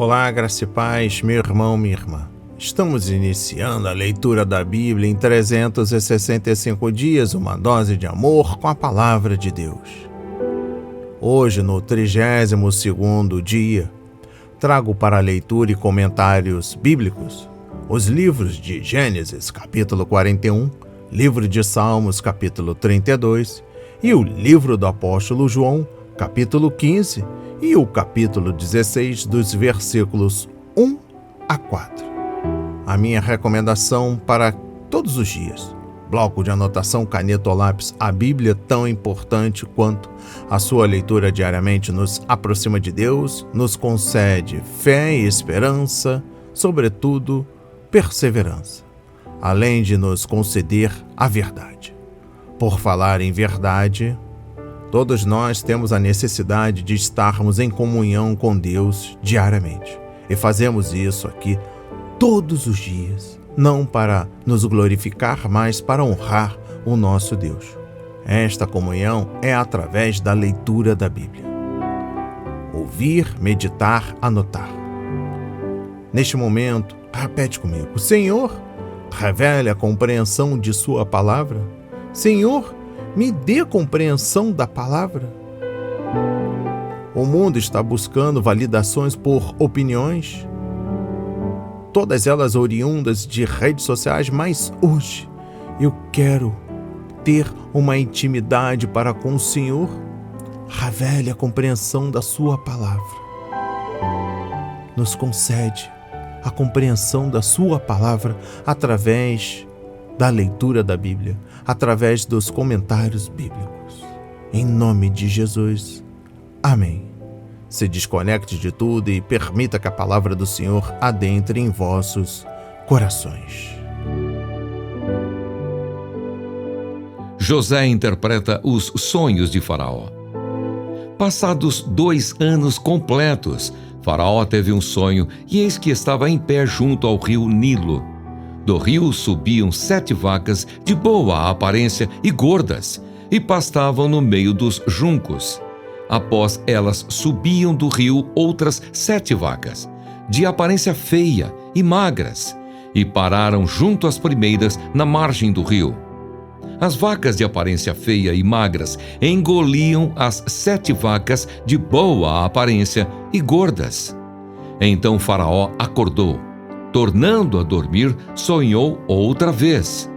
Olá, graça e paz, meu irmão, minha irmã. Estamos iniciando a leitura da Bíblia em 365 dias, uma dose de amor com a Palavra de Deus. Hoje, no 32º dia, trago para leitura e comentários bíblicos os livros de Gênesis, capítulo 41, livro de Salmos, capítulo 32, e o livro do apóstolo João, capítulo 15, e o capítulo 16, dos versículos 1 a 4. A minha recomendação para todos os dias: bloco de anotação, caneta ou lápis. A Bíblia, tão importante quanto a sua leitura diariamente, nos aproxima de Deus, nos concede fé e esperança, sobretudo perseverança, além de nos conceder a verdade. Por falar em verdade, todos nós temos a necessidade de estarmos em comunhão com Deus diariamente. E fazemos isso aqui todos os dias, não para nos glorificar, mas para honrar o nosso Deus. Esta comunhão é através da leitura da Bíblia. Ouvir, meditar, anotar. Neste momento, repete comigo: Senhor, revele a compreensão de sua palavra. Senhor, me dê compreensão da palavra. O mundo está buscando validações por opiniões, todas elas oriundas de redes sociais, mas hoje eu quero ter uma intimidade para com o Senhor. Revele a compreensão da sua palavra. Nos concede a compreensão da sua palavra através da leitura da Bíblia, através dos comentários bíblicos. Em nome de Jesus. Amém. Se desconecte de tudo e permita que a palavra do Senhor adentre em vossos corações. José interpreta os sonhos de Faraó. Passados 2 anos completos, Faraó teve um sonho e eis que estava em pé junto ao rio Nilo. Do rio subiam 7 vacas de boa aparência e gordas, e pastavam no meio dos juncos. Após elas subiam do rio outras 7 vacas, de aparência feia e magras, e pararam junto às primeiras na margem do rio. As vacas de aparência feia e magras engoliam as 7 vacas de boa aparência e gordas. Então Faraó acordou. Tornando a dormir, sonhou outra vez.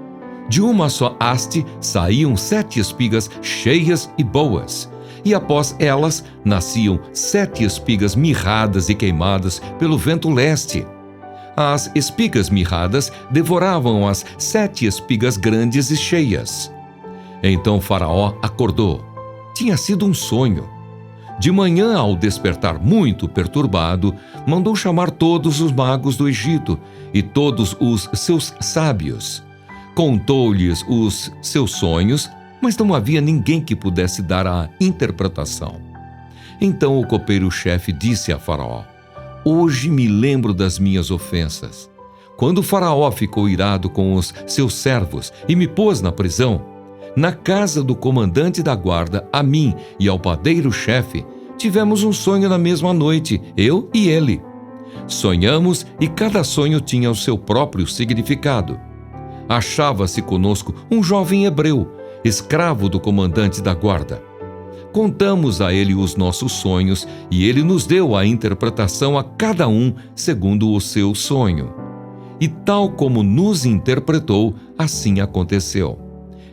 De uma só haste saíam 7 espigas cheias e boas, e após elas nasciam 7 espigas mirradas e queimadas pelo vento leste. As espigas mirradas devoravam as 7 espigas grandes e cheias. Então Faraó acordou. Tinha sido um sonho. De manhã, ao despertar muito perturbado, mandou chamar todos os magos do Egito e todos os seus sábios. Contou-lhes os seus sonhos, mas não havia ninguém que pudesse dar a interpretação. Então o copeiro-chefe disse a Faraó: Hoje me lembro das minhas ofensas. Quando Faraó ficou irado com os seus servos e me pôs na prisão, na casa do comandante da guarda, a mim e ao padeiro-chefe, tivemos um sonho na mesma noite, eu e ele. Sonhamos e cada sonho tinha o seu próprio significado. Achava-se conosco um jovem hebreu, escravo do comandante da guarda. Contamos a ele os nossos sonhos e ele nos deu a interpretação a cada um segundo o seu sonho. E tal como nos interpretou, assim aconteceu.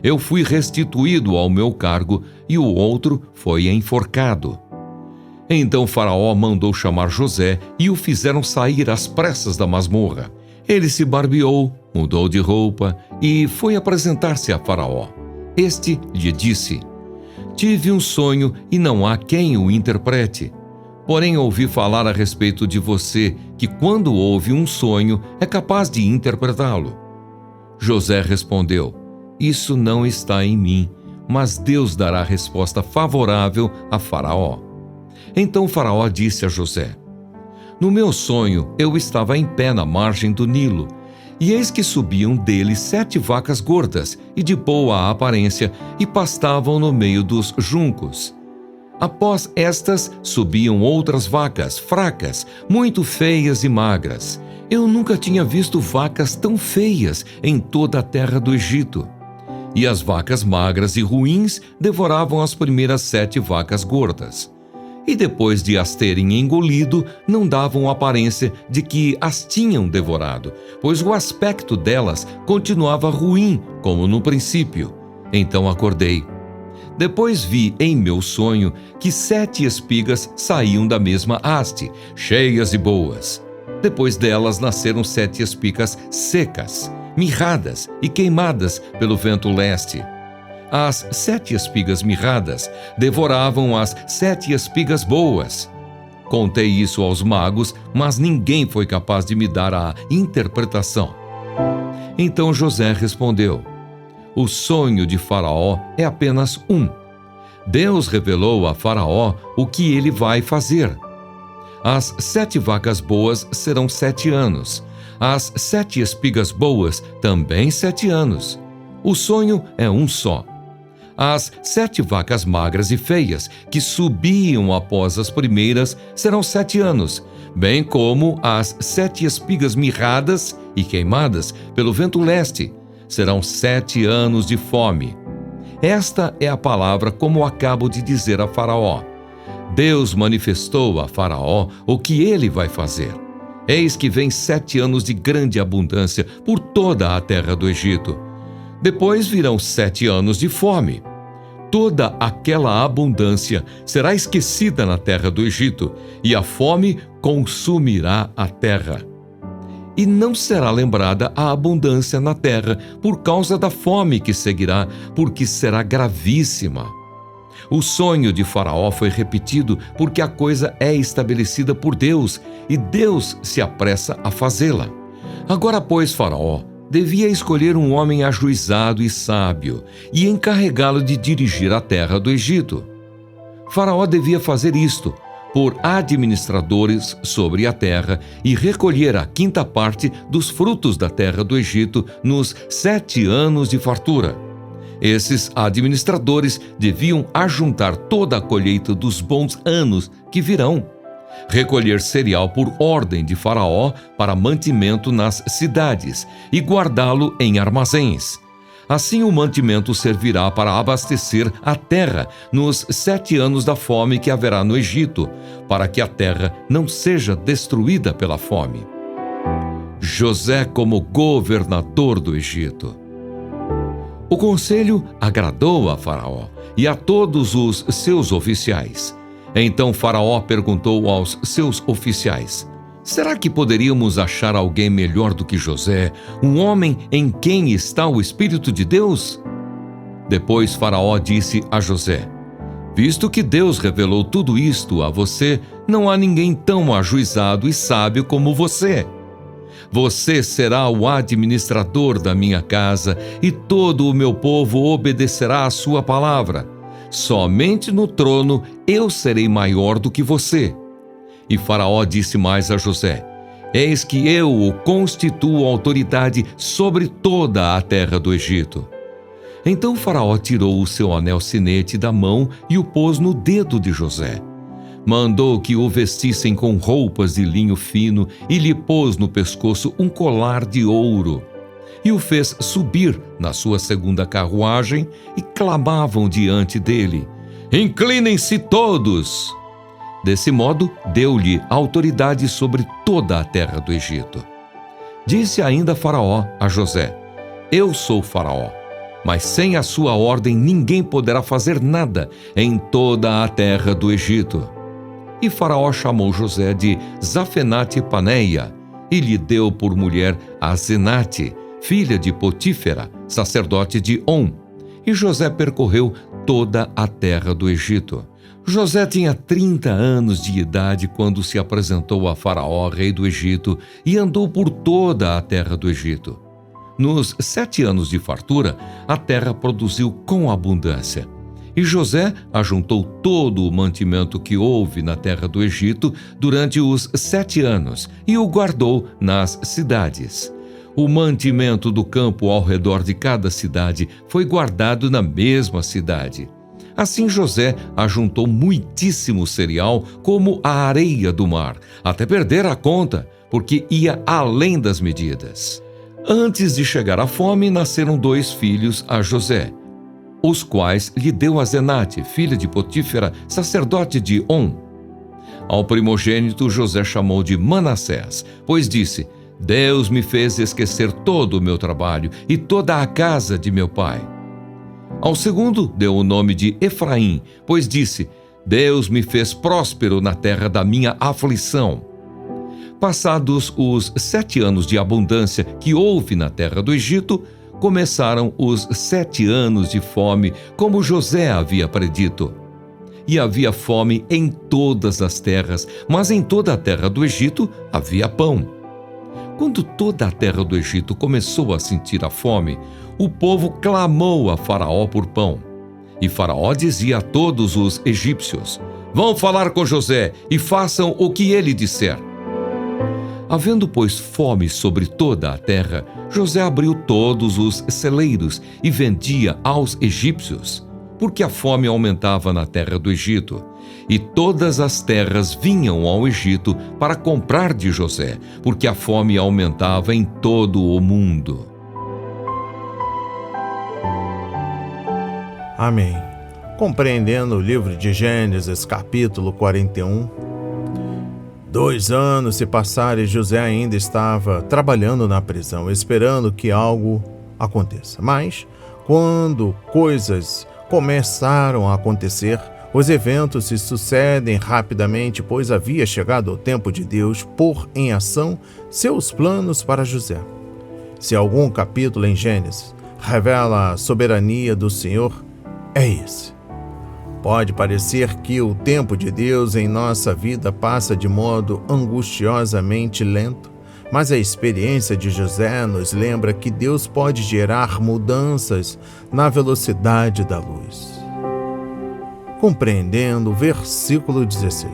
Eu fui restituído ao meu cargo e o outro foi enforcado. Então Faraó mandou chamar José e o fizeram sair às pressas da masmorra. Ele se barbeou, mudou de roupa e foi apresentar-se a Faraó. Este lhe disse: Tive um sonho e não há quem o interprete. Porém ouvi falar a respeito de você, que quando ouve um sonho é capaz de interpretá-lo. José respondeu: Isso não está em mim, mas Deus dará resposta favorável a Faraó. Então Faraó disse a José: No meu sonho eu estava em pé na margem do Nilo, e eis que subiam dele 7 vacas gordas e de boa aparência, e pastavam no meio dos juncos. Após estas, subiam outras vacas, fracas, muito feias e magras. Eu nunca tinha visto vacas tão feias em toda a terra do Egito. E as vacas magras e ruins devoravam as primeiras 7 vacas gordas. E depois de as terem engolido, não davam aparência de que as tinham devorado, pois o aspecto delas continuava ruim, como no princípio. Então acordei. Depois vi em meu sonho que 7 espigas saíam da mesma haste, cheias e boas. Depois delas nasceram 7 espigas secas, mirradas e queimadas pelo vento leste. As 7 espigas mirradas devoravam as 7 espigas boas. Contei isso aos magos, mas ninguém foi capaz de me dar a interpretação. Então José respondeu: o sonho de Faraó é apenas um. Deus revelou a Faraó o que ele vai fazer. As 7 vacas boas serão 7 anos. As 7 espigas boas também 7 anos. O sonho é um só. As 7 vacas magras e feias, que subiam após as primeiras, serão 7 anos, bem como as 7 espigas mirradas e queimadas pelo vento leste. Serão 7 anos de fome. Esta é a palavra como acabo de dizer a Faraó. Deus manifestou a Faraó o que ele vai fazer. Eis que vem 7 anos de grande abundância por toda a terra do Egito. Depois virão 7 anos de fome. Toda aquela abundância será esquecida na terra do Egito, e a fome consumirá a terra. E não será lembrada a abundância na terra por causa da fome que seguirá, porque será gravíssima. O sonho de Faraó foi repetido porque a coisa é estabelecida por Deus, e Deus se apressa a fazê-la. Agora, pois, Faraó devia escolher um homem ajuizado e sábio e encarregá-lo de dirigir a terra do Egito. Faraó devia fazer isto por administradores sobre a terra e recolher a 5ª parte dos frutos da terra do Egito nos 7 anos de fartura. Esses administradores deviam ajuntar toda a colheita dos bons anos que virão, recolher cereal por ordem de Faraó para mantimento nas cidades e guardá-lo em armazéns. Assim o mantimento servirá para abastecer a terra nos 7 anos da fome que haverá no Egito, para que a terra não seja destruída pela fome. José como governador do Egito. O conselho agradou a Faraó e a todos os seus oficiais. Então Faraó perguntou aos seus oficiais: será que poderíamos achar alguém melhor do que José, um homem em quem está o Espírito de Deus? Depois Faraó disse a José: visto que Deus revelou tudo isto a você, não há ninguém tão ajuizado e sábio como você. Você será o administrador da minha casa e todo o meu povo obedecerá à sua palavra. Somente no trono eu serei maior do que você. E Faraó disse mais a José: eis que eu o constituo autoridade sobre toda a terra do Egito. Então Faraó tirou o seu anel sinete da mão e o pôs no dedo de José. Mandou que o vestissem com roupas de linho fino e lhe pôs no pescoço um colar de ouro. E o fez subir na sua 2ª carruagem e clamavam diante dele: inclinem-se todos! Desse modo, deu-lhe autoridade sobre toda a terra do Egito. Disse ainda Faraó a José: eu sou Faraó, mas sem a sua ordem ninguém poderá fazer nada em toda a terra do Egito. E Faraó chamou José de Zafenate-Paneia e lhe deu por mulher a Asenate, filha de Potífera, sacerdote de On. E José percorreu toda a terra do Egito. José tinha 30 anos de idade quando se apresentou a Faraó, rei do Egito, e andou por toda a terra do Egito. Nos 7 anos de fartura, a terra produziu com abundância. E José ajuntou todo o mantimento que houve na terra do Egito durante os 7 anos e o guardou nas cidades. O mantimento do campo ao redor de cada cidade foi guardado na mesma cidade. Assim José ajuntou muitíssimo cereal, como a areia do mar, até perder a conta, porque ia além das medidas. Antes de chegar à fome, nasceram 2 filhos a José, os quais lhe deu Asenate, filha de Potífera, sacerdote de On. Ao primogênito José chamou de Manassés, pois disse: Deus me fez esquecer todo o meu trabalho e toda a casa de meu pai. Ao segundo deu o nome de Efraim, pois disse: Deus me fez próspero na terra da minha aflição. Passados os 7 anos de abundância que houve na terra do Egito, começaram os 7 anos de fome, como José havia predito. E havia fome em todas as terras, mas em toda a terra do Egito havia pão. Quando toda a terra do Egito começou a sentir a fome, o povo clamou a Faraó por pão. E Faraó dizia a todos os egípcios: Vão falar com José e façam o que ele disser. Havendo, pois, fome sobre toda a terra, José abriu todos os celeiros e vendia aos egípcios, porque a fome aumentava na terra do Egito. E todas as terras vinham ao Egito para comprar de José, porque a fome aumentava em todo o mundo. Amém. Compreendendo o livro de Gênesis, capítulo 41, 2 anos se passaram e José ainda estava trabalhando na prisão, esperando que algo aconteça. Mas, quando coisas começaram a acontecer, os eventos se sucedem rapidamente, pois havia chegado o tempo de Deus pôr em ação seus planos para José. Se algum capítulo em Gênesis revela a soberania do Senhor, é esse. Pode parecer que o tempo de Deus em nossa vida passa de modo angustiosamente lento, mas a experiência de José nos lembra que Deus pode gerar mudanças na velocidade da luz. Compreendendo o versículo 16.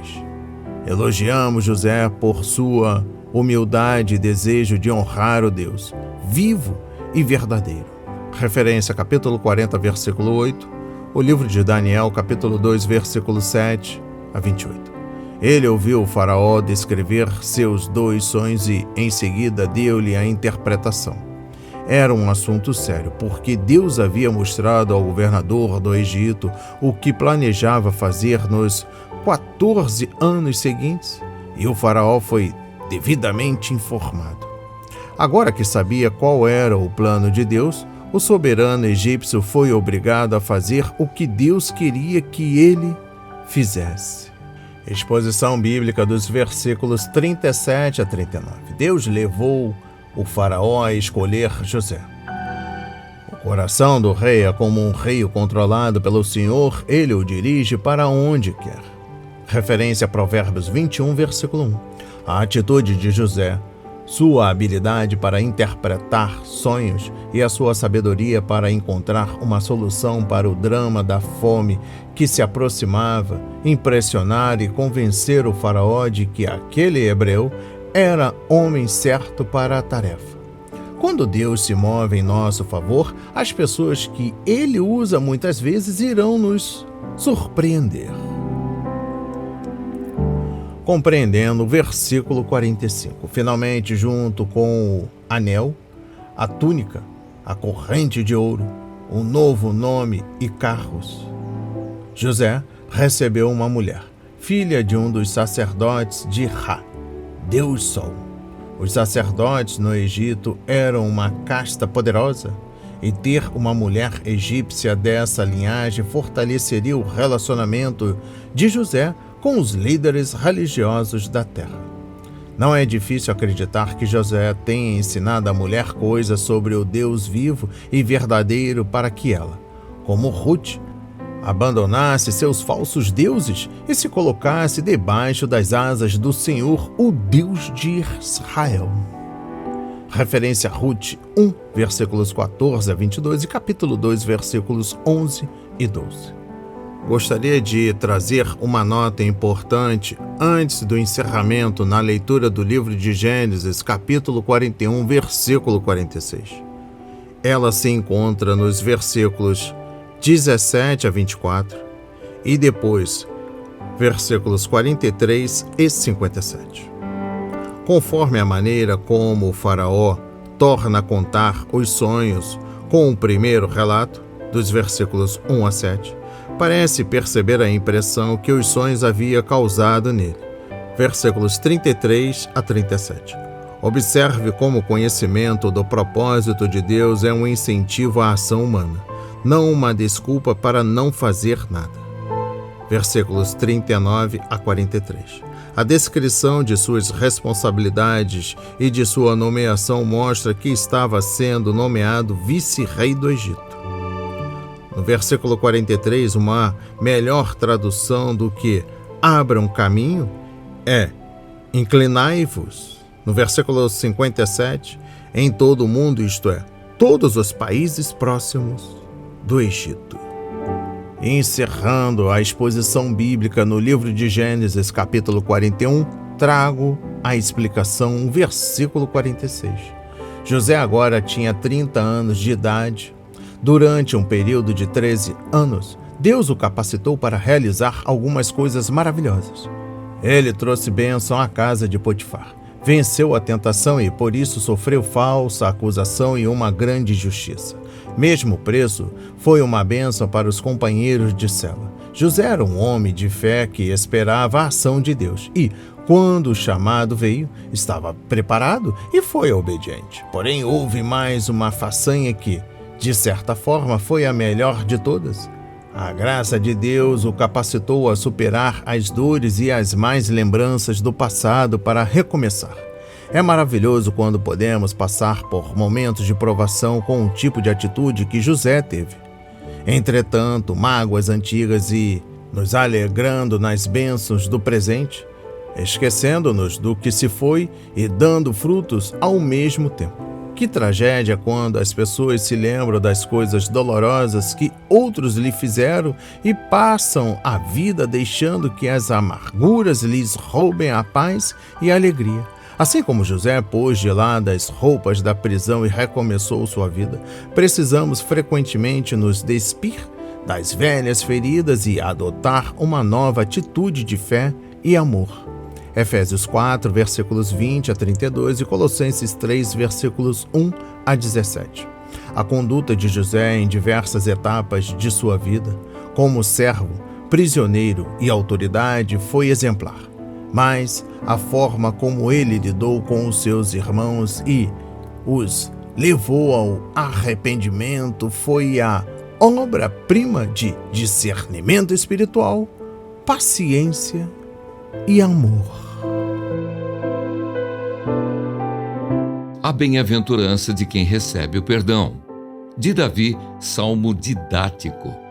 Elogiamos José por sua humildade e desejo de honrar o Deus vivo e verdadeiro. Referência capítulo 40, versículo 8. O livro de Daniel, capítulo 2, versículo 7 a 28. Ele ouviu o faraó descrever seus 2 sonhos e, em seguida, deu-lhe a interpretação. Era um assunto sério, porque Deus havia mostrado ao governador do Egito o que planejava fazer nos 14 anos seguintes, e o faraó foi devidamente informado. Agora que sabia qual era o plano de Deus, o soberano egípcio foi obrigado a fazer o que Deus queria que ele fizesse. Exposição bíblica dos versículos 37 a 39. Deus levou o faraó a escolher José. O coração do rei é como um rio controlado pelo Senhor, ele o dirige para onde quer. Referência a Provérbios 21, versículo 1. A atitude de José, sua habilidade para interpretar sonhos e a sua sabedoria para encontrar uma solução para o drama da fome que se aproximava, impressionar e convencer o faraó de que aquele hebreu era homem certo para a tarefa. Quando Deus se move em nosso favor, as pessoas que ele usa muitas vezes irão nos surpreender. Compreendendo o versículo 45. Finalmente, junto com o anel, a túnica, a corrente de ouro, um novo nome e carros, José recebeu uma mulher, filha de um dos sacerdotes de Ra, Deus Sol. Os sacerdotes no Egito eram uma casta poderosa, e ter uma mulher egípcia dessa linhagem fortaleceria o relacionamento de José com os líderes religiosos da terra. Não é difícil acreditar que José tenha ensinado à mulher coisas sobre o Deus vivo e verdadeiro para que ela, como Ruth, abandonasse seus falsos deuses e se colocasse debaixo das asas do Senhor, o Deus de Israel. Referência a Ruth 1, versículos 14 a 22 e capítulo 2, versículos 11 e 12. Gostaria de trazer uma nota importante antes do encerramento na leitura do livro de Gênesis, capítulo 41, versículo 46. Ela se encontra nos versículos 17 a 24, e depois versículos 43 e 57. Conforme a maneira como o faraó torna a contar os sonhos com o primeiro relato, dos versículos 1 a 7, parece perceber a impressão que os sonhos havia causado nele. Versículos 33 a 37. Observe como o conhecimento do propósito de Deus é um incentivo à ação humana, não uma desculpa para não fazer nada. Versículos 39 a 43. A descrição de suas responsabilidades e de sua nomeação mostra que estava sendo nomeado vice-rei do Egito. No versículo 43, uma melhor tradução do que abram caminho é inclinai-vos. No versículo 57, em todo o mundo, isto é, todos os países próximos do Egito. Encerrando a exposição bíblica no livro de Gênesis, capítulo 41, trago a explicação, versículo 46. José agora tinha 30 anos de idade. Durante um período de 13 anos, Deus o capacitou para realizar algumas coisas maravilhosas. Ele trouxe bênção à casa de Potifar, venceu a tentação e, por isso, sofreu falsa acusação e uma grande injustiça. Mesmo preso, foi uma bênção para os companheiros de cela. José era um homem de fé que esperava a ação de Deus e, quando o chamado veio, estava preparado e foi obediente. Porém, houve mais uma façanha que, de certa forma, foi a melhor de todas. A graça de Deus o capacitou a superar as dores e as más lembranças do passado para recomeçar. É maravilhoso quando podemos passar por momentos de provação com o tipo de atitude que José teve. Entretanto, mágoas antigas e nos alegrando nas bênçãos do presente, esquecendo-nos do que se foi e dando frutos ao mesmo tempo. Que tragédia quando as pessoas se lembram das coisas dolorosas que outros lhe fizeram e passam a vida deixando que as amarguras lhes roubem a paz e a alegria. Assim como José pôs de lado as roupas da prisão e recomeçou sua vida, precisamos frequentemente nos despir das velhas feridas e adotar uma nova atitude de fé e amor. Efésios 4, versículos 20 a 32 e Colossenses 3, versículos 1 a 17. A conduta de José em diversas etapas de sua vida, como servo, prisioneiro e autoridade, foi exemplar. Mas a forma como ele lidou com os seus irmãos e os levou ao arrependimento foi a obra-prima de discernimento espiritual, paciência e amor. A bem-aventurança de quem recebe o perdão. De Davi, salmo didático.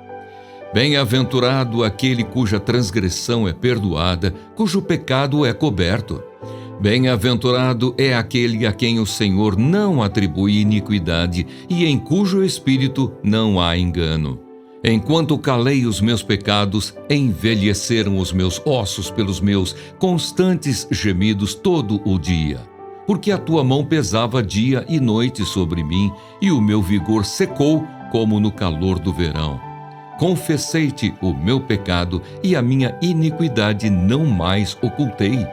Bem-aventurado aquele cuja transgressão é perdoada, cujo pecado é coberto. Bem-aventurado é aquele a quem o Senhor não atribui iniquidade e em cujo espírito não há engano. Enquanto calei os meus pecados, envelheceram os meus ossos pelos meus constantes gemidos todo o dia. Porque a tua mão pesava dia e noite sobre mim, e o meu vigor secou como no calor do verão. Confessei-te o meu pecado, e a minha iniquidade não mais ocultei.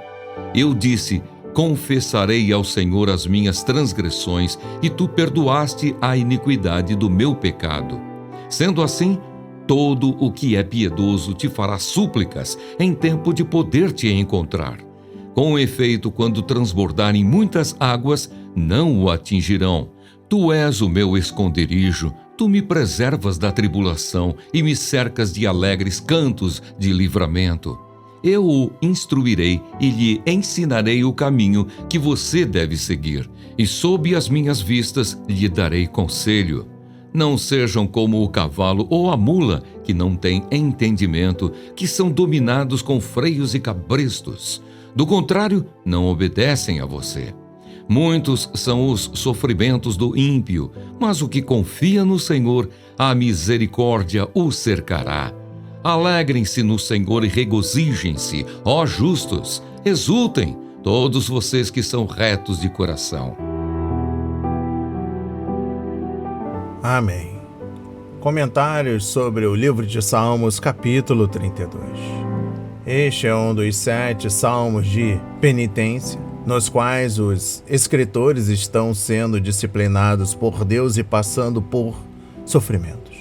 Eu disse, confessarei ao Senhor as minhas transgressões, e tu perdoaste a iniquidade do meu pecado. Sendo assim, todo o que é piedoso te fará súplicas em tempo de poder te encontrar. Com efeito, quando transbordarem muitas águas, não o atingirão. Tu és o meu esconderijo, tu me preservas da tribulação e me cercas de alegres cantos de livramento. Eu o instruirei e lhe ensinarei o caminho que você deve seguir, e sob as minhas vistas lhe darei conselho. Não sejam como o cavalo ou a mula, que não têm entendimento, que são dominados com freios e cabrestos. Do contrário, não obedecem a você. Muitos são os sofrimentos do ímpio, mas o que confia no Senhor, a misericórdia o cercará. Alegrem-se no Senhor e regozijem-se, ó justos, exultem, todos vocês que são retos de coração. Amém. Comentários sobre o livro de Salmos, capítulo 32. Este é um dos 7 salmos de penitência, nos quais os escritores estão sendo disciplinados por Deus e passando por sofrimentos.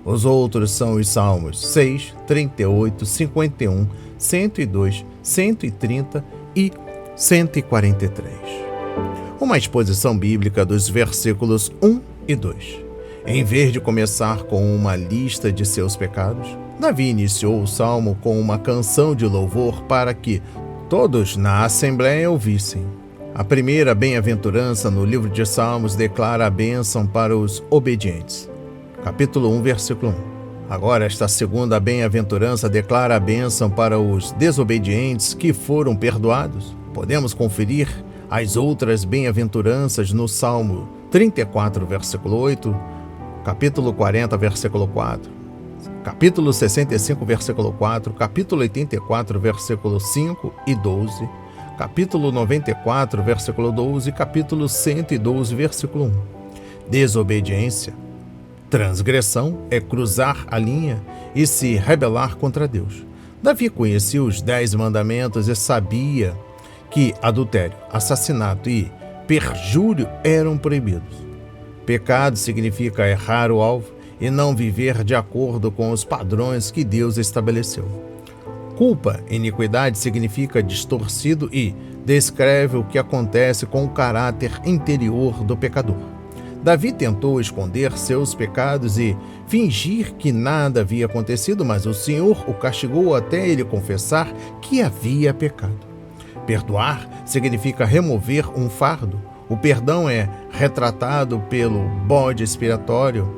Os outros são os salmos 6, 38, 51, 102, 130 e 143. Uma exposição bíblica dos versículos 1 e 2. Em vez de começar com uma lista de seus pecados, Davi iniciou o salmo com uma canção de louvor para que todos na assembleia ouvissem. A primeira bem-aventurança no livro de Salmos declara a bênção para os obedientes. Capítulo 1, versículo 1. Agora, esta segunda bem-aventurança declara a bênção para os desobedientes que foram perdoados. Podemos conferir as outras bem-aventuranças no Salmo 34, versículo 8, capítulo 40, versículo 4, capítulo 65, versículo 4, capítulo 84, versículo 5 e 12, capítulo 94, versículo 12, capítulo 112, versículo 1. Desobediência, transgressão é cruzar a linha e se rebelar contra Deus. Davi conhecia os 10 mandamentos e sabia que adultério, assassinato e perjúrio eram proibidos. Pecado significa errar o alvo e não viver de acordo com os padrões que Deus estabeleceu. Culpa, iniquidade, significa distorcido e descreve o que acontece com o caráter interior do pecador. Davi tentou esconder seus pecados e fingir que nada havia acontecido, mas o Senhor o castigou até ele confessar que havia pecado. Perdoar significa remover um fardo. O perdão é retratado pelo bode expiatório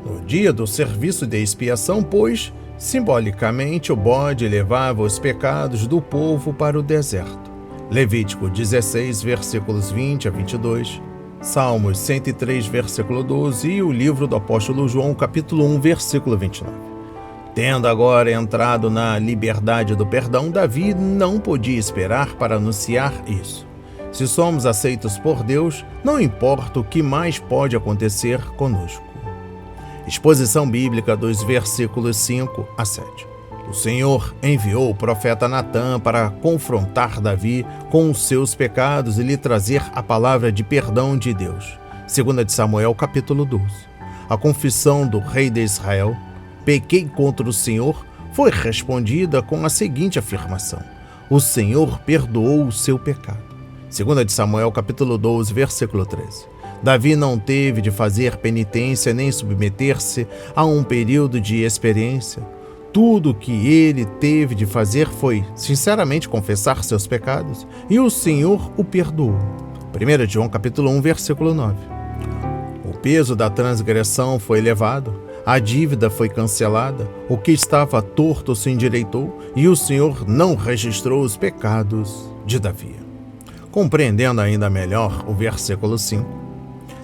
no dia do serviço de expiação, pois, simbolicamente, o bode levava os pecados do povo para o deserto. Levítico 16, versículos 20 a 22, Salmos 103, versículo 12 e o livro do apóstolo João, capítulo 1, versículo 29. Tendo agora entrado na liberdade do perdão, Davi não podia esperar para anunciar isso. Se somos aceitos por Deus, não importa o que mais pode acontecer conosco. Exposição bíblica dos versículos 5 a 7. O Senhor enviou o profeta Natã para confrontar Davi com os seus pecados e lhe trazer a palavra de perdão de Deus. 2 Samuel, capítulo 12. A confissão do rei de Israel, pequei contra o Senhor, foi respondida com a seguinte afirmação: o Senhor perdoou o seu pecado. 2 Samuel, capítulo 12, versículo 13. Davi não teve de fazer penitência nem submeter-se a um período de experiência. Tudo o que ele teve de fazer foi, sinceramente, confessar seus pecados, e o Senhor o perdoou. 1 João, capítulo 1, versículo 9. O peso da transgressão foi levado, a dívida foi cancelada, o que estava torto se endireitou, e o Senhor não registrou os pecados de Davi. Compreendendo ainda melhor o versículo 5,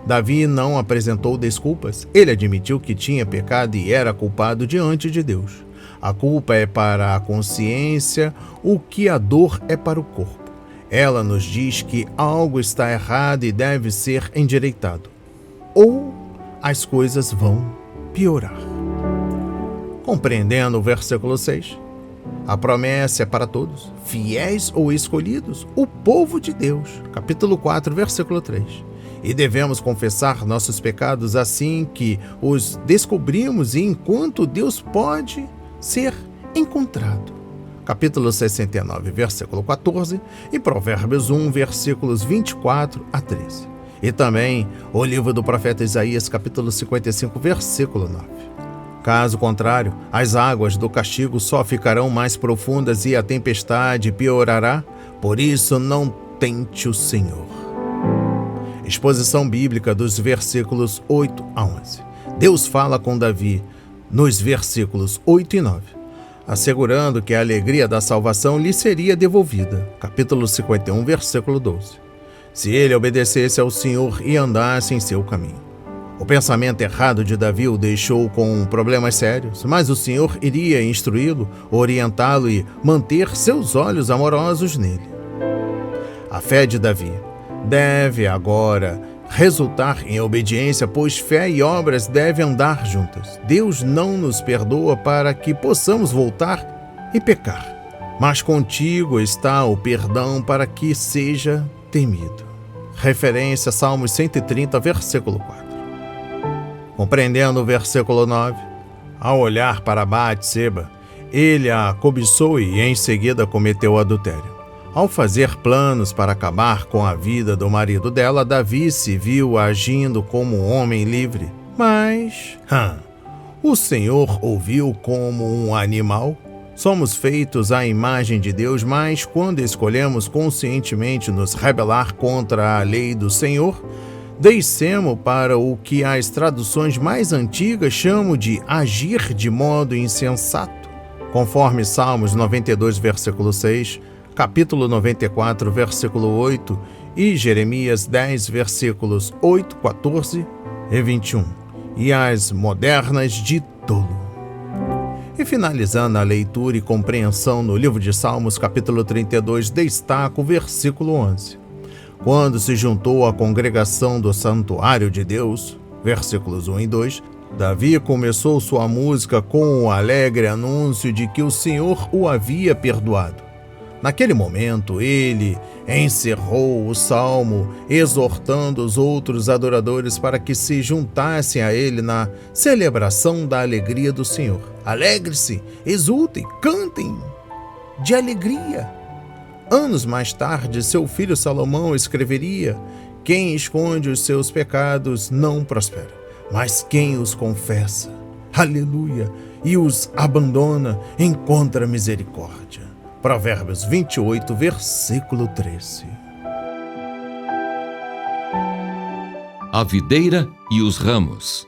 Davi não apresentou desculpas. Ele admitiu que tinha pecado e era culpado diante de Deus. A culpa é para a consciência o que a dor é para o corpo. Ela nos diz que algo está errado e deve ser endireitado, ou as coisas vão piorar. Compreendendo o versículo 6, a promessa é para todos, fiéis ou escolhidos, o povo de Deus. Capítulo 4, versículo 3. E devemos confessar nossos pecados assim que os descobrimos e enquanto Deus pode ser encontrado. Capítulo 69, versículo 14 e Provérbios 1, versículos 24 a 13. E também o livro do profeta Isaías, capítulo 55, versículo 9. Caso contrário, as águas do castigo só ficarão mais profundas e a tempestade piorará. Por isso, não tente o Senhor. Exposição bíblica dos versículos 8 a 11. Deus fala com Davi nos versículos 8 e 9, assegurando que a alegria da salvação lhe seria devolvida. Capítulo 51, versículo 12. Se ele obedecesse ao Senhor e andasse em seu caminho. O pensamento errado de Davi o deixou com problemas sérios, mas o Senhor iria instruí-lo, orientá-lo e manter seus olhos amorosos nele. A fé de Davi deve agora resultar em obediência, pois fé e obras devem andar juntas. Deus não nos perdoa para que possamos voltar e pecar, mas contigo está o perdão para que seja temido. Referência a Salmos 130, versículo 4. Compreendendo o versículo 9, ao olhar para Batseba, ele a cobiçou e em seguida cometeu adultério. Ao fazer planos para acabar com a vida do marido dela, Davi se viu agindo como um homem livre. Mas, o Senhor o viu como um animal. Somos feitos à imagem de Deus, mas quando escolhemos conscientemente nos rebelar contra a lei do Senhor, descemos para o que as traduções mais antigas chamam de agir de modo insensato. Conforme Salmos 92, versículo 6, capítulo 94, versículo 8 e Jeremias 10, versículos 8, 14 e 21, e as modernas de tolo. E finalizando a leitura e compreensão no livro de Salmos, capítulo 32, destaca o versículo 11. Quando se juntou à congregação do santuário de Deus, versículos 1 e 2, Davi começou sua música com o alegre anúncio de que o Senhor o havia perdoado. Naquele momento, ele encerrou o salmo, exortando os outros adoradores para que se juntassem a ele na celebração da alegria do Senhor. Alegre-se, exultem, cantem de alegria. Anos mais tarde, seu filho Salomão escreveria: quem esconde os seus pecados não prospera, mas quem os confessa, aleluia, e os abandona, encontra misericórdia. Provérbios 28, versículo 13. A videira e os ramos.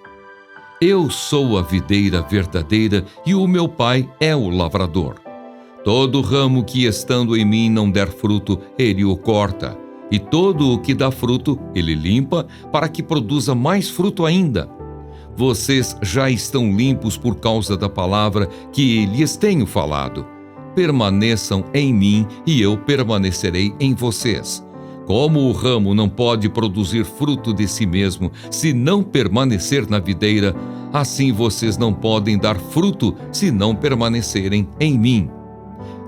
Eu sou a videira verdadeira e o meu pai é o lavrador. Todo ramo que estando em mim não der fruto, ele o corta, e todo o que dá fruto, ele limpa, para que produza mais fruto ainda. Vocês já estão limpos por causa da palavra que lhes tenho falado. Permaneçam em mim e eu permanecerei em vocês. Como o ramo não pode produzir fruto de si mesmo se não permanecer na videira, assim vocês não podem dar fruto se não permanecerem em mim.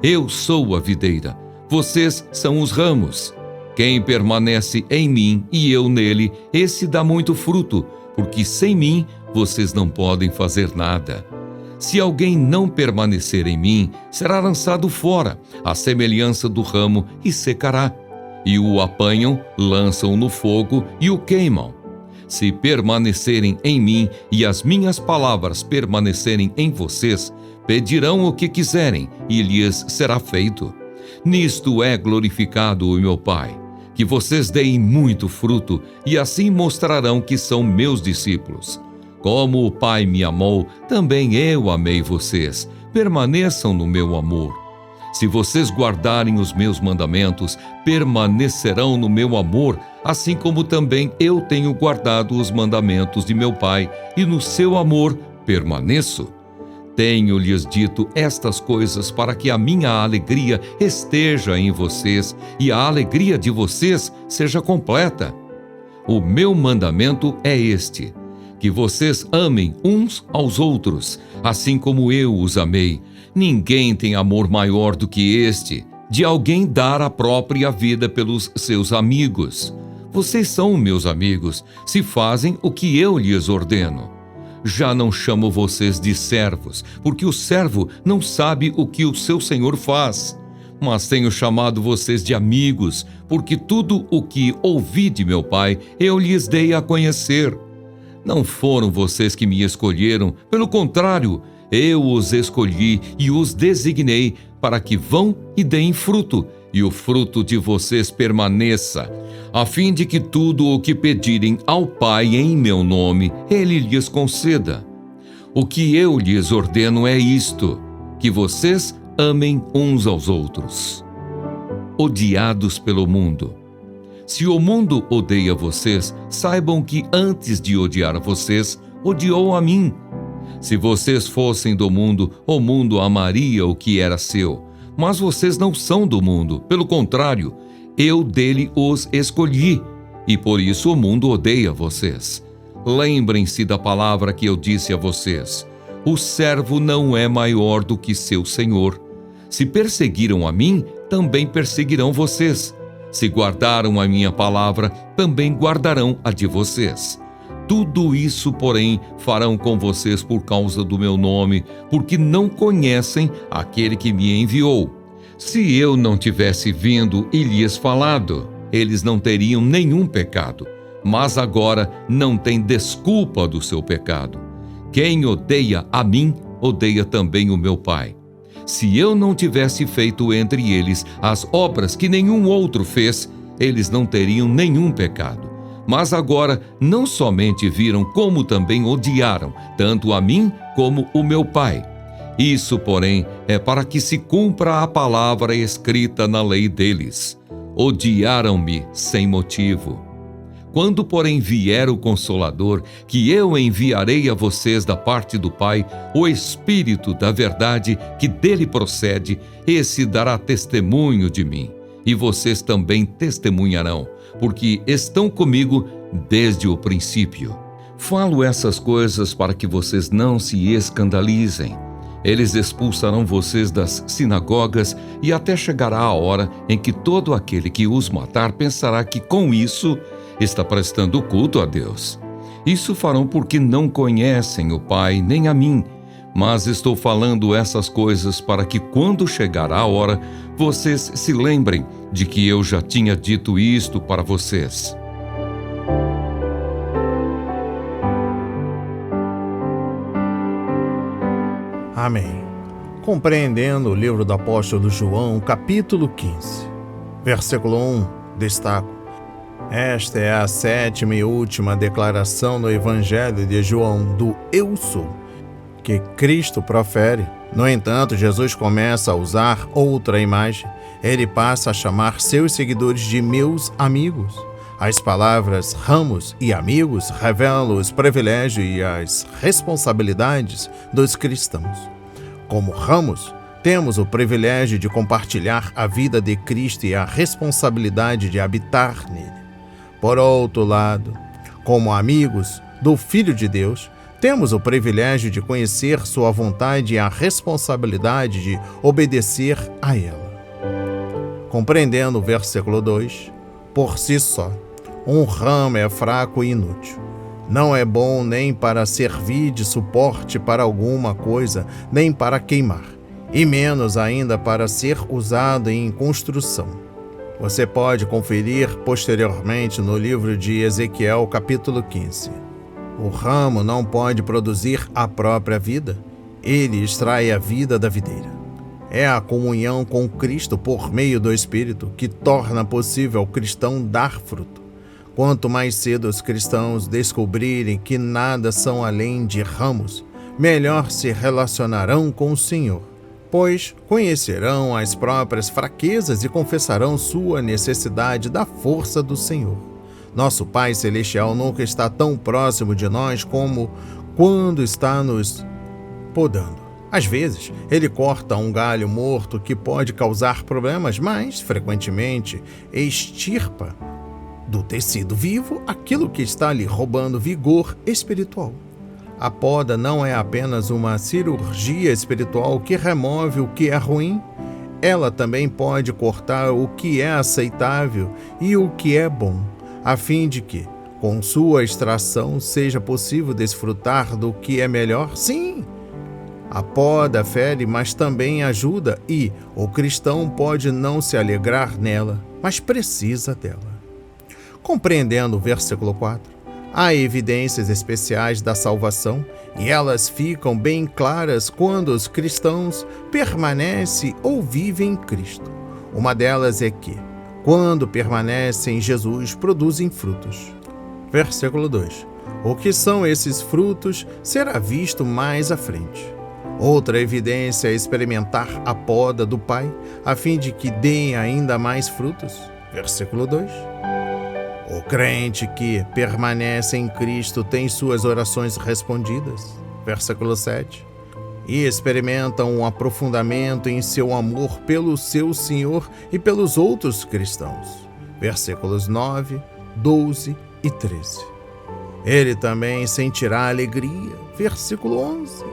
Eu sou a videira, vocês são os ramos. Quem permanece em mim e eu nele, esse dá muito fruto, porque sem mim vocês não podem fazer nada. Se alguém não permanecer em mim, será lançado fora, à semelhança do ramo, e secará. E o apanham, lançam no fogo e o queimam. Se permanecerem em mim e as minhas palavras permanecerem em vocês, pedirão o que quiserem e lhes será feito. Nisto é glorificado o meu Pai, que vocês deem muito fruto e assim mostrarão que são meus discípulos. Como o Pai me amou, também eu amei vocês. Permaneçam no meu amor. Se vocês guardarem os meus mandamentos, permanecerão no meu amor, assim como também eu tenho guardado os mandamentos de meu Pai, e no seu amor permaneço. Tenho-lhes dito estas coisas para que a minha alegria esteja em vocês e a alegria de vocês seja completa. O meu mandamento é este: que vocês amem uns aos outros, assim como eu os amei. Ninguém tem amor maior do que este, de alguém dar a própria vida pelos seus amigos. Vocês são meus amigos, se fazem o que eu lhes ordeno. Já não chamo vocês de servos, porque o servo não sabe o que o seu senhor faz. Mas tenho chamado vocês de amigos, porque tudo o que ouvi de meu Pai, eu lhes dei a conhecer. Não foram vocês que me escolheram, pelo contrário, eu os escolhi e os designei para que vão e deem fruto, e o fruto de vocês permaneça, a fim de que tudo o que pedirem ao Pai em meu nome, Ele lhes conceda. O que eu lhes ordeno é isto, que vocês amem uns aos outros. Odiados pelo mundo. Se o mundo odeia vocês, saibam que antes de odiar vocês, odiou a mim. Se vocês fossem do mundo, o mundo amaria o que era seu. Mas vocês não são do mundo, pelo contrário, eu dele os escolhi. e por isso o mundo odeia vocês. Lembrem-se da palavra que eu disse a vocês: o servo não é maior do que seu senhor. Se perseguiram a mim, também perseguirão vocês. Se guardaram a minha palavra, também guardarão a de vocês. Tudo isso, porém, farão com vocês por causa do meu nome, porque não conhecem aquele que me enviou. Se eu não tivesse vindo e lhes falado, eles não teriam nenhum pecado, mas agora não tem desculpa do seu pecado. Quem odeia a mim, odeia também o meu Pai. Se eu não tivesse feito entre eles as obras que nenhum outro fez, eles não teriam nenhum pecado. Mas agora não somente viram, como também odiaram, tanto a mim como o meu Pai. Isso, porém, é para que se cumpra a palavra escrita na lei deles: odiaram-me sem motivo. Quando, porém, vier o Consolador, que eu enviarei a vocês da parte do Pai, o Espírito da verdade que dele procede, esse dará testemunho de mim, e vocês também testemunharão, porque estão comigo desde o princípio. Falo essas coisas para que vocês não se escandalizem. Eles expulsarão vocês das sinagogas, e até chegará a hora em que todo aquele que os matar pensará que com isso está prestando culto a Deus. Isso farão porque não conhecem o Pai nem a mim, mas estou falando essas coisas para que, quando chegar a hora, vocês se lembrem de que eu já tinha dito isto para vocês. Amém. Compreendendo o livro do apóstolo João, capítulo 15, versículo 1, destaco: esta é a 7ª e última declaração no Evangelho de João do Eu Sou, que Cristo profere. No entanto, Jesus começa a usar outra imagem. Ele passa a chamar seus seguidores de meus amigos. As palavras ramos e amigos revelam os privilégios e as responsabilidades dos cristãos. Como ramos, temos o privilégio de compartilhar a vida de Cristo e a responsabilidade de habitar nele. Por outro lado, como amigos do Filho de Deus, temos o privilégio de conhecer sua vontade e a responsabilidade de obedecer a ela. Compreendendo o versículo 2, por si só, um ramo é fraco e inútil. Não é bom nem para servir de suporte para alguma coisa, nem para queimar, e menos ainda para ser usado em construção. Você pode conferir posteriormente no livro de Ezequiel, capítulo 15. O ramo não pode produzir a própria vida, ele extrai a vida da videira. É a comunhão com Cristo por meio do Espírito que torna possível ao cristão dar fruto. Quanto mais cedo os cristãos descobrirem que nada são além de ramos, melhor se relacionarão com o Senhor, pois conhecerão as próprias fraquezas e confessarão sua necessidade da força do Senhor. Nosso Pai Celestial nunca está tão próximo de nós como quando está nos podando. Às vezes, ele corta um galho morto que pode causar problemas, mas, frequentemente, extirpa do tecido vivo aquilo que está lhe roubando vigor espiritual. A poda não é apenas uma cirurgia espiritual que remove o que é ruim, ela também pode cortar o que é aceitável e o que é bom, a fim de que, com sua extração, seja possível desfrutar do que é melhor. Sim, a poda fere, mas também ajuda, e o cristão pode não se alegrar nela, mas precisa dela. Compreendendo o versículo 4, há evidências especiais da salvação, e elas ficam bem claras quando os cristãos permanecem ou vivem em Cristo. Uma delas é que, quando permanecem em Jesus, produzem frutos. Versículo 2. O que são esses frutos será visto mais à frente. Outra evidência é experimentar a poda do Pai, a fim de que deem ainda mais frutos. Versículo 2. O crente que permanece em Cristo tem suas orações respondidas. Versículo 7. E experimenta um aprofundamento em seu amor pelo seu Senhor e pelos outros cristãos. Versículos 9, 12 e 13. Ele também sentirá alegria, versículo 11.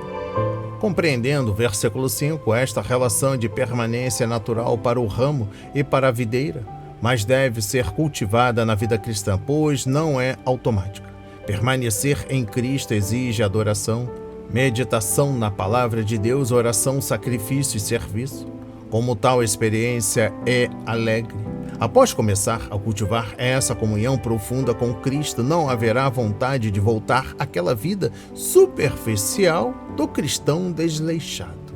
Compreendendo, versículo 5, esta relação de permanência natural para o ramo e para a videira, mas deve ser cultivada na vida cristã, pois não é automática. Permanecer em Cristo exige adoração, meditação na palavra de Deus, oração, sacrifício e serviço. Como tal experiência é alegre. Após começar a cultivar essa comunhão profunda com Cristo, não haverá vontade de voltar àquela vida superficial do cristão desleixado.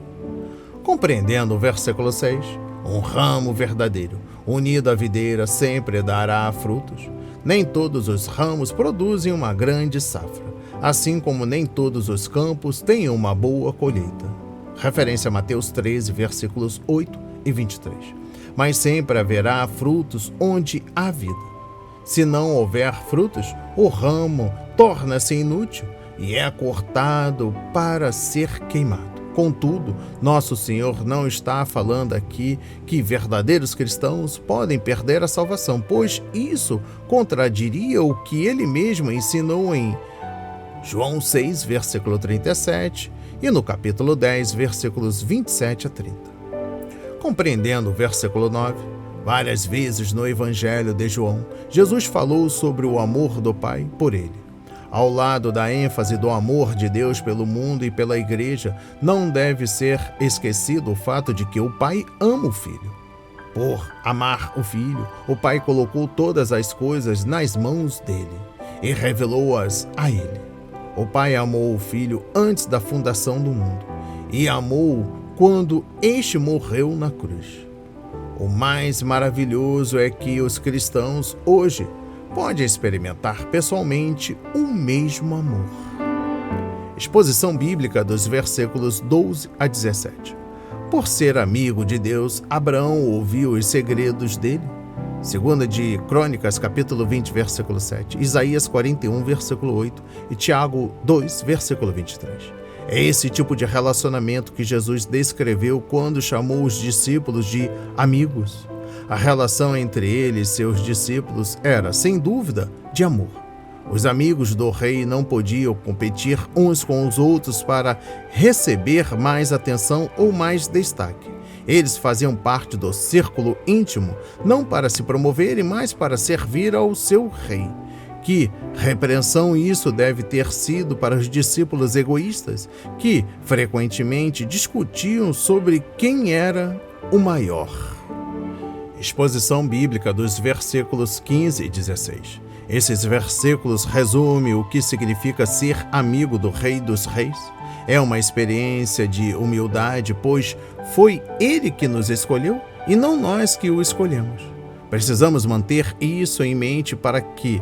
Compreendendo o versículo 6, um ramo verdadeiro, unido à videira, sempre dará frutos. Nem todos os ramos produzem uma grande safra, assim como nem todos os campos têm uma boa colheita. Referência a Mateus 13, versículos 8 e 23. Mas sempre haverá frutos onde há vida. Se não houver frutos, o ramo torna-se inútil e é cortado para ser queimado. Contudo, nosso Senhor não está falando aqui que verdadeiros cristãos podem perder a salvação, pois isso contradiria o que ele mesmo ensinou em João 6, versículo 37 e no capítulo 10, versículos 27 a 30. Compreendendo o versículo 9, várias vezes no Evangelho de João, Jesus falou sobre o amor do Pai por ele. Ao lado da ênfase do amor de Deus pelo mundo e pela igreja, não deve ser esquecido o fato de que o Pai ama o Filho. Por amar o Filho, o Pai colocou todas as coisas nas mãos dele e revelou-as a ele. O Pai amou o Filho antes da fundação do mundo e amou-o quando este morreu na cruz. O mais maravilhoso é que os cristãos hoje podem experimentar pessoalmente o mesmo amor. Exposição bíblica dos versículos 12 a 17. Por ser amigo de Deus, Abraão ouviu os segredos dele. Segunda de Crônicas, capítulo 20, versículo 7, Isaías 41, versículo 8 e Tiago 2, versículo 23. É esse tipo de relacionamento que Jesus descreveu quando chamou os discípulos de amigos. A relação entre ele e seus discípulos era, sem dúvida, de amor. Os amigos do rei não podiam competir uns com os outros para receber mais atenção ou mais destaque. Eles faziam parte do círculo íntimo, não para se promoverem, mas para servir ao seu rei. Que repreensão isso deve ter sido para os discípulos egoístas, que frequentemente discutiam sobre quem era o maior. Exposição bíblica dos versículos 15 e 16. Esses versículos resumem o que significa ser amigo do Rei dos Reis. É uma experiência de humildade, pois foi Ele que nos escolheu e não nós que o escolhemos. Precisamos manter isso em mente para que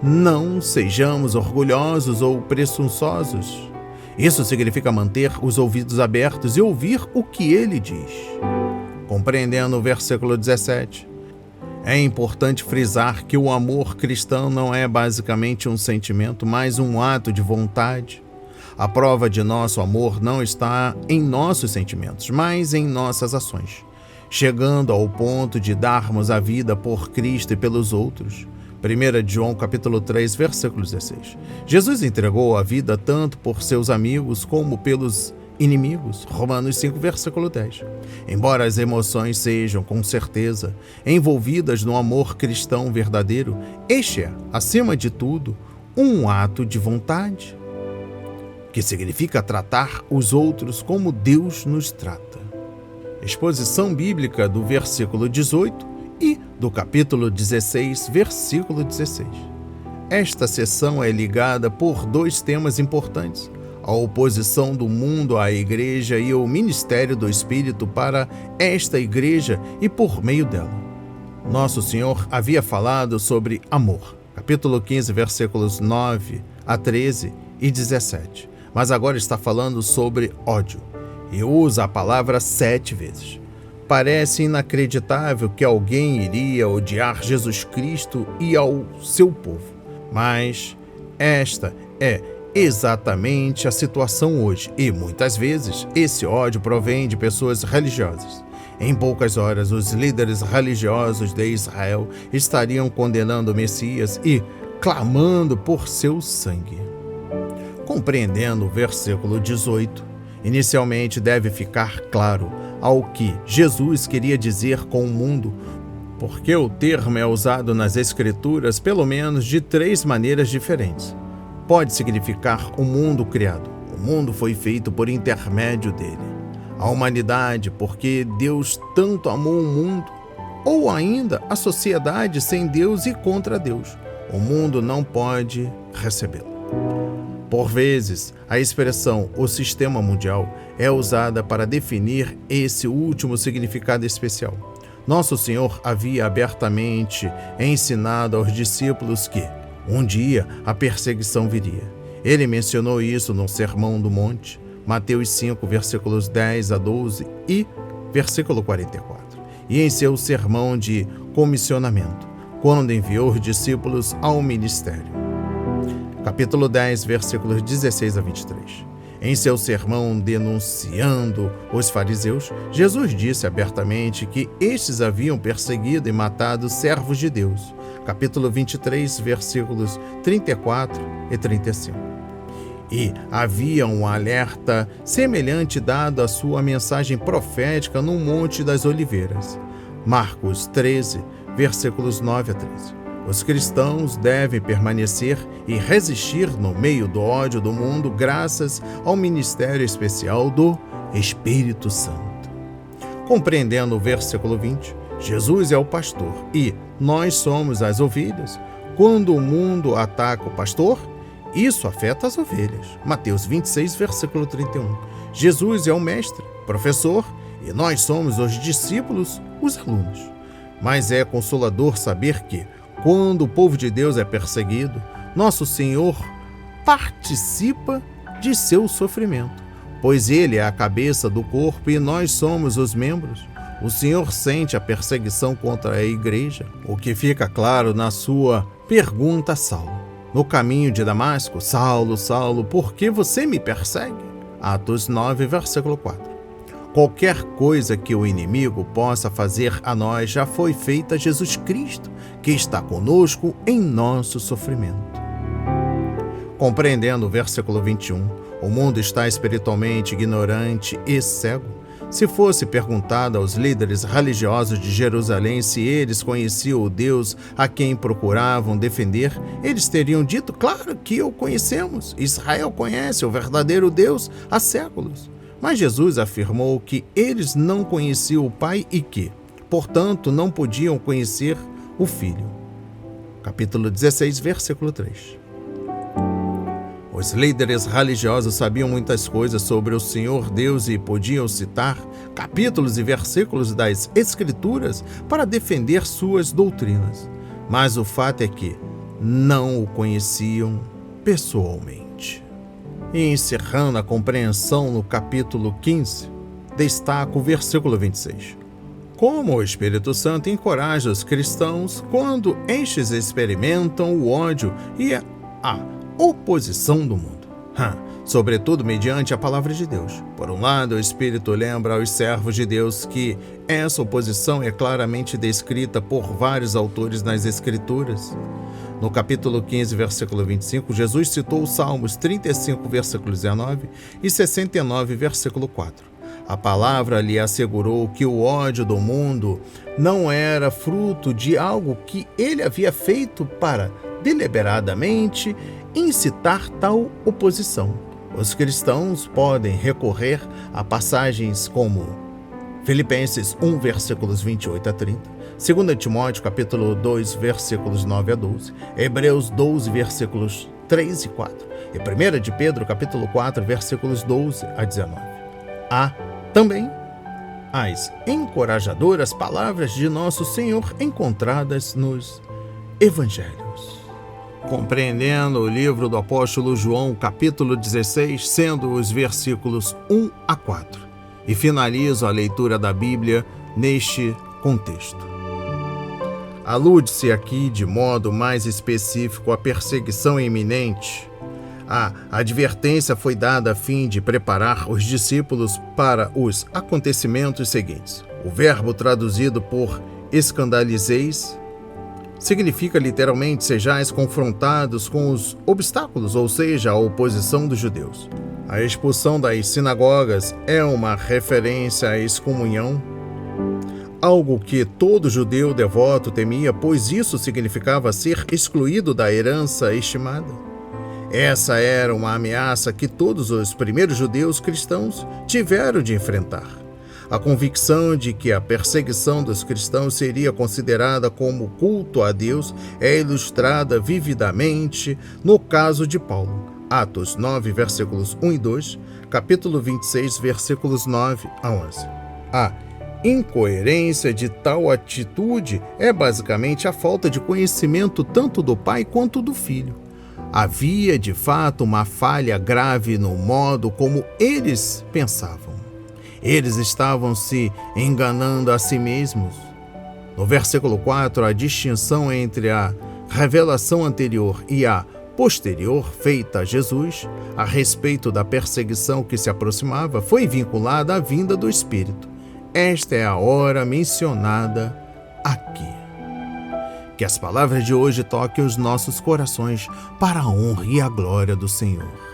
não sejamos orgulhosos ou presunçosos. Isso significa manter os ouvidos abertos e ouvir o que Ele diz. Compreendendo o versículo 17, é importante frisar que o amor cristão não é basicamente um sentimento, mas um ato de vontade. A prova de nosso amor não está em nossos sentimentos, mas em nossas ações, chegando ao ponto de darmos a vida por Cristo e pelos outros. 1 João capítulo 3, versículo 16. Jesus entregou a vida tanto por seus amigos como pelos inimigos. Romanos 5, versículo 10. Embora as emoções sejam, com certeza, envolvidas no amor cristão verdadeiro, este é, acima de tudo, um ato de vontade, que significa tratar os outros como Deus nos trata. Exposição bíblica do versículo 18 e do capítulo 16, versículo 16. Esta sessão é ligada por dois temas importantes: a oposição do mundo à igreja e o ministério do Espírito para esta igreja e por meio dela. Nosso Senhor havia falado sobre amor, capítulo 15, versículos 9 a 13 e 17. Mas agora está falando sobre ódio e usa a palavra 7 vezes. Parece inacreditável que alguém iria odiar Jesus Cristo e ao seu povo, mas esta é exatamente a situação hoje e muitas vezes esse ódio provém de pessoas religiosas. Em poucas horas, os líderes religiosos de Israel estariam condenando o Messias e clamando por seu sangue. Compreendendo o versículo 18, inicialmente deve ficar claro ao que Jesus queria dizer com o mundo, porque o termo é usado nas Escrituras pelo menos de 3 maneiras diferentes. Pode significar o mundo criado. O mundo foi feito por intermédio dele. A humanidade, porque Deus tanto amou o mundo, ou ainda a sociedade sem Deus e contra Deus. O mundo não pode recebê-lo. Por vezes, a expressão "o sistema mundial" é usada para definir esse último significado especial. Nosso Senhor havia abertamente ensinado aos discípulos que, um dia, a perseguição viria. Ele mencionou isso no Sermão do Monte, Mateus 5, versículos 10 a 12 e versículo 44, e em seu sermão de comissionamento, quando enviou os discípulos ao ministério. Capítulo 10, versículos 16 a 23. Em seu sermão denunciando os fariseus, Jesus disse abertamente que estes haviam perseguido e matado servos de Deus. Capítulo 23, versículos 34 e 35. E havia um alerta semelhante dado à sua mensagem profética no Monte das Oliveiras. Marcos 13, versículos 9 a 13. Os cristãos devem permanecer e resistir no meio do ódio do mundo graças ao ministério especial do Espírito Santo. Compreendendo o versículo 20, Jesus é o pastor e nós somos as ovelhas. Quando o mundo ataca o pastor, isso afeta as ovelhas. Mateus 26, versículo 31. Jesus é o mestre, professor, e nós somos os discípulos, os alunos. Mas é consolador saber que, quando o povo de Deus é perseguido, nosso Senhor participa de seu sofrimento, pois Ele é a cabeça do corpo e nós somos os membros. O Senhor sente a perseguição contra a igreja, o que fica claro na sua pergunta a Saulo. No caminho de Damasco, Saulo, Saulo, por que você me persegue? Atos 9, versículo 4. Qualquer coisa que o inimigo possa fazer a nós já foi feita a Jesus Cristo, que está conosco em nosso sofrimento. Compreendendo o versículo 21, o mundo está espiritualmente ignorante e cego. Se fosse perguntado aos líderes religiosos de Jerusalém se eles conheciam o Deus a quem procuravam defender, eles teriam dito: claro que o conhecemos. Israel conhece o verdadeiro Deus há séculos. Mas Jesus afirmou que eles não conheciam o Pai e que, portanto, não podiam conhecer o Filho. Capítulo 16, versículo 3. Os líderes religiosos sabiam muitas coisas sobre o Senhor Deus e podiam citar capítulos e versículos das Escrituras para defender suas doutrinas. Mas o fato é que não o conheciam pessoalmente. E encerrando a compreensão no capítulo 15, destaca o versículo 26. Como o Espírito Santo encoraja os cristãos quando estes experimentam o ódio e a oposição do mundo, sobretudo mediante a palavra de Deus. Por um lado, o Espírito lembra aos servos de Deus que essa oposição é claramente descrita por vários autores nas Escrituras. No capítulo 15, versículo 25, Jesus citou os Salmos 35, versículo 19 e 69, versículo 4. A palavra lhe assegurou que o ódio do mundo não era fruto de algo que ele havia feito para deliberadamente incitar tal oposição. Os cristãos podem recorrer a passagens como Filipenses 1, versículos 28 a 30, 2 Timóteo, capítulo 2, versículos 9 a 12, Hebreus 12, versículos 3 e 4, e 1 de Pedro, capítulo 4, versículos 12 a 19. Há também as encorajadoras palavras de nosso Senhor encontradas nos Evangelhos. Compreendendo o livro do apóstolo João, capítulo 16, sendo os versículos 1 a 4. E finalizo a leitura da Bíblia neste contexto. Alude-se aqui de modo mais específico à perseguição iminente. A advertência foi dada a fim de preparar os discípulos para os acontecimentos seguintes. O verbo traduzido por escandalizeis significa literalmente sejais confrontados com os obstáculos, ou seja, a oposição dos judeus. A expulsão das sinagogas é uma referência à excomunhão, algo que todo judeu devoto temia, pois isso significava ser excluído da herança estimada. Essa era uma ameaça que todos os primeiros judeus cristãos tiveram de enfrentar. A convicção de que a perseguição dos cristãos seria considerada como culto a Deus é ilustrada vividamente no caso de Paulo. Atos 9, versículos 1 e 2, capítulo 26, versículos 9 a 11. A incoerência de tal atitude é basicamente a falta de conhecimento tanto do pai quanto do filho. Havia, de fato, uma falha grave no modo como eles pensavam. Eles estavam se enganando a si mesmos. No versículo 4, a distinção entre a revelação anterior e a posterior feita a Jesus a respeito da perseguição que se aproximava foi vinculada à vinda do Espírito. Esta é a hora mencionada aqui. Que as palavras de hoje toquem os nossos corações para a honra e a glória do Senhor.